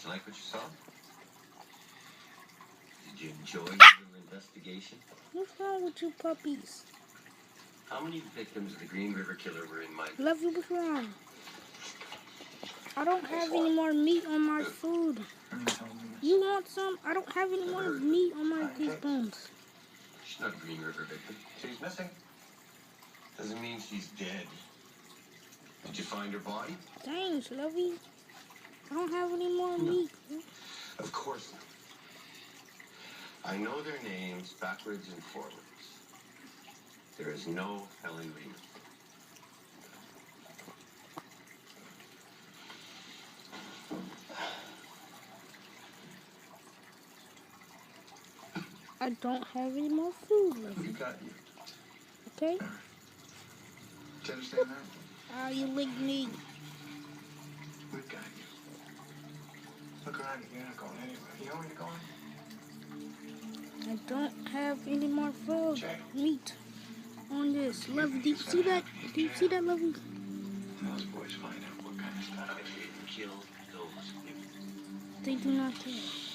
you like what you saw? Did you enjoy your little investigation? What's wrong with you puppies? How many victims of the Green River Killer were in my... Lovey, what's wrong? I don't have any more meat on my food. You want some? I don't have any more meat on my beef bones. She's not a Green River victim. She's missing. Doesn't mean she's dead. Did you find her body? Thanks, Lovey. I don't have any more meat. Of course not. I know their names backwards and forwards. There is no Helen Reed. I don't have any more food, We Lovey. got you. Okay? Do you understand that? You licked me. We got you. Look around you. You're not going anywhere. You know where you're going? I don't have any more food, Jay. meat on this. Lovey, do you see that? Do you see that, Lovey? Those boys find out what kind of stuff they didn't kill those people. They do not care.